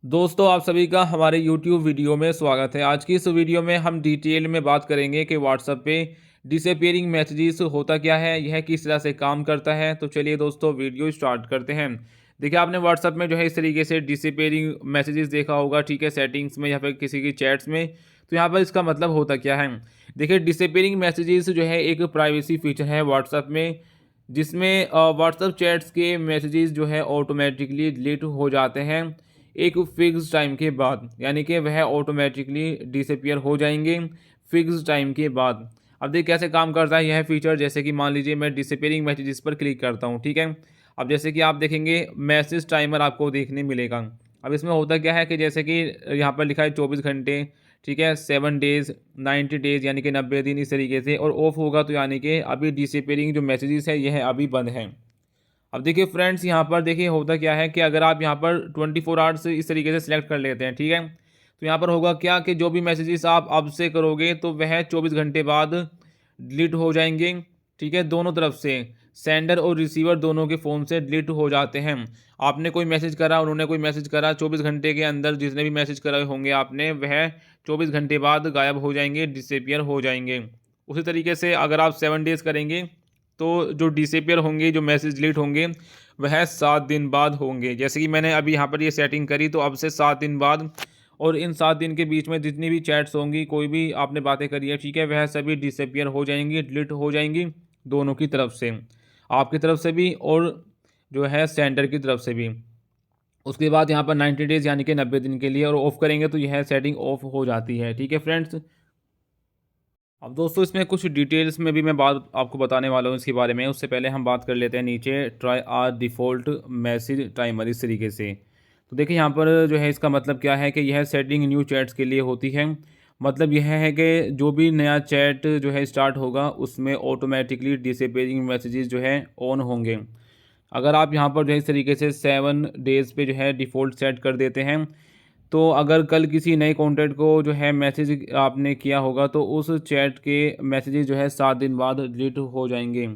दोस्तों आप सभी का हमारे YouTube वीडियो में स्वागत है। आज की इस वीडियो में हम डिटेल में बात करेंगे कि व्हाट्सएप पे डिसअपीयरिंग मैसेजेस होता क्या है, यह किस तरह से काम करता है। तो चलिए दोस्तों वीडियो स्टार्ट करते हैं। देखिए आपने व्हाट्सएप में जो है इस तरीके से डिसअपीयरिंग मैसेजेस देखा होगा, ठीक है, सेटिंग्स में या फिर किसी की चैट्स में। तो यहाँ पर इसका मतलब होता क्या है। देखिए डिसअपीयरिंग मैसेजेस जो है एक प्राइवेसी फीचर है व्हाट्सएप में, जिसमें व्हाट्सएप चैट्स के मैसेजेस जो है ऑटोमेटिकली डिलीट हो जाते हैं एक फिक्स टाइम के बाद, यानी कि वह ऑटोमेटिकली डिसअपीयर हो जाएंगे फिक्स टाइम के बाद। अब देखिए कैसे काम करता है यह फीचर। जैसे कि मान लीजिए मैं डिसअपीयरिंग मैसेजेस पर क्लिक करता हूँ, ठीक है। अब जैसे कि आप देखेंगे मैसेज टाइमर आपको देखने मिलेगा। अब इसमें होता क्या है कि जैसे कि यहाँ पर लिखा है 24 घंटे, ठीक है, 7 डेज़, 90 डेज़ यानी कि 90 दिन इस तरीके से, और ऑफ होगा तो यानी कि अभी डिसअपीयरिंग जो मैसेजेस है यह अभी बंद है। अब देखिए फ्रेंड्स, यहाँ पर देखिए होता क्या है कि अगर आप यहाँ पर 24 आवर्स इस तरीके से सिलेक्ट कर लेते हैं, ठीक है, तो यहाँ पर होगा क्या कि जो भी मैसेजेस आप अब से करोगे तो वह 24 घंटे बाद डिलीट हो जाएंगे, ठीक है, दोनों तरफ से। सेंडर और रिसीवर दोनों के फ़ोन से डिलीट हो जाते हैं। आपने कोई मैसेज करा, उन्होंने कोई मैसेज करा, 24 घंटे के अंदर जितने भी मैसेज करे होंगे आपने, वह 24 घंटे बाद गायब हो जाएंगे, डिसअपीयर हो जाएंगे। उसी तरीके से अगर आप 7 डेज़ करेंगे तो जो डिसअपीयर होंगे, जो मैसेज डिलीट होंगे, वह 7 दिन बाद होंगे। जैसे कि मैंने अभी यहाँ पर ये सेटिंग करी तो अब से 7 दिन बाद, और इन 7 दिन के बीच में जितनी भी चैट्स होंगी, कोई भी आपने बातें करी है, ठीक है, वह सभी डिसअपीयर हो जाएंगी, डिलीट हो जाएंगी, दोनों की तरफ से, आपकी तरफ से भी और जो है सेंडर की तरफ से भी। उसके बाद यहाँ पर 90 डेज़ यानी कि 90 दिन के लिए और ऑफ करेंगे तो यह सेटिंग ऑफ हो जाती है, ठीक है फ्रेंड्स। अब दोस्तों इसमें कुछ डिटेल्स में भी मैं बात आपको बताने वाला हूँ इसके बारे में। उससे पहले हम बात कर लेते हैं नीचे try are default message timer इस तरीके से। तो देखिए यहाँ पर जो है इसका मतलब क्या है कि यह सेटिंग न्यू चैट्स के लिए होती है। मतलब यह है कि जो भी नया चैट जो है स्टार्ट होगा उसमें ऑटोमेटिकली डिसअपीयरिंग मैसेजेस जो है ऑन होंगे। अगर आप यहाँ पर जो है इस तरीके से 7 डेज़ पे जो है डिफ़ॉल्ट सेट कर देते हैं, तो अगर कल किसी नए कॉन्टैक्ट को जो है मैसेज आपने किया होगा तो उस चैट के मैसेजेस जो है 7 दिन बाद डिलीट हो जाएंगे,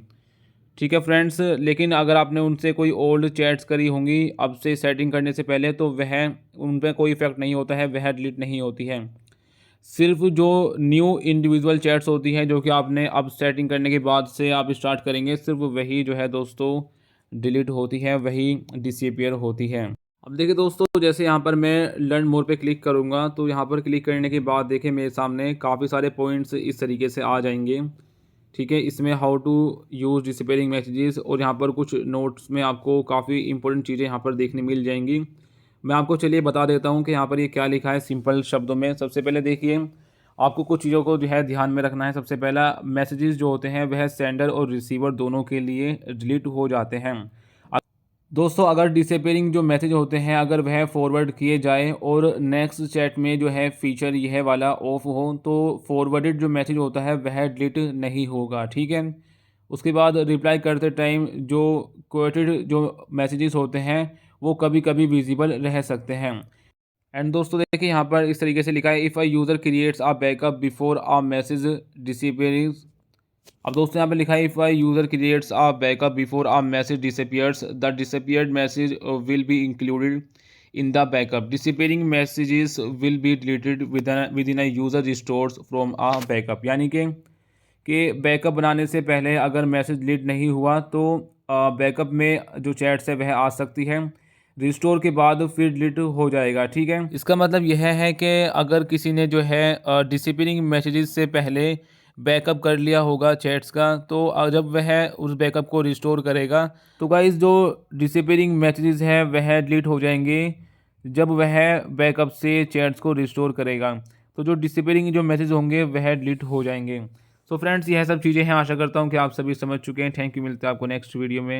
ठीक है फ्रेंड्स। लेकिन अगर आपने उनसे कोई ओल्ड चैट्स करी होंगी अब से सेटिंग करने से पहले, तो वह उन पर कोई इफेक्ट नहीं होता है, वह डिलीट नहीं होती है। सिर्फ जो न्यू इंडिविजुअल चैट्स होती हैं जो कि आपने अब सेटिंग करने के बाद से आप स्टार्ट करेंगे, सिर्फ वही जो है दोस्तों डिलीट होती है, वही डिसअपीयर होती है। अब देखिए दोस्तों, जैसे यहाँ पर मैं लर्न मोर पे क्लिक करूँगा तो यहाँ पर क्लिक करने के बाद देखिए मेरे सामने काफ़ी सारे पॉइंट्स इस तरीके से आ जाएंगे, ठीक है। इसमें how to use disappearing messages, और यहाँ पर कुछ नोट्स में आपको काफ़ी इंपॉर्टेंट चीज़ें यहाँ पर देखने मिल जाएंगी। मैं आपको चलिए बता देता हूँ कि यहाँ पर ये क्या लिखा है सिंपल शब्दों में। सबसे पहले देखिए आपको कुछ चीज़ों को जो है ध्यान में रखना है। सबसे पहला, मैसेजेस जो होते हैं वह सेंडर और रिसीवर दोनों के लिए डिलीट हो जाते हैं। दोस्तों अगर डिसअपीयरिंग जो मैसेज होते हैं अगर वह फॉरवर्ड किए जाए और नेक्स्ट चैट में जो है फीचर यह वाला ऑफ हो, तो फॉरवर्डेड जो मैसेज होता है वह डिलीट नहीं होगा, ठीक है। उसके बाद रिप्लाई करते टाइम जो क्वेटेड जो मैसेजेस होते हैं वो कभी कभी विजिबल रह सकते हैं। एंड दोस्तों देखिए यहाँ पर इस तरीके से लिखा है, if a user creates a backup before a message disappearing. अब दोस्तों यहाँ पे लिखा है, if a user creates a backup before a message disappears the disappeared message will be included in the backup. Disappearing messages will be deleted with in a user restores from a backup. यानी कि backup बनाने से पहले अगर message delete नहीं हुआ तो backup में जो चैट्स है वह आ सकती है, रिस्टोर के बाद फिर डिलीट हो जाएगा, ठीक है। इसका मतलब यह है कि अगर किसी ने जो है डिसअपीयरिंग मैसेजेस से पहले बैकअप कर लिया होगा चैट्स का, तो जब वह उस बैकअप को रिस्टोर करेगा तो गाइस जो डिसअपीयरिंग मैसेजेस हैं वह डिलीट हो जाएंगे जब वह बैकअप से चैट्स को रिस्टोर करेगा। तो जो डिसअपीयरिंग जो मैसेज होंगे वह डिलीट हो जाएंगे। सो फ्रेंड्स, यह सब चीज़ें हैं। आशा करता हूँ कि आप सभी समझ चुके हैं। थैंक यू, मिलते हैं आपको नेक्स्ट वीडियो में।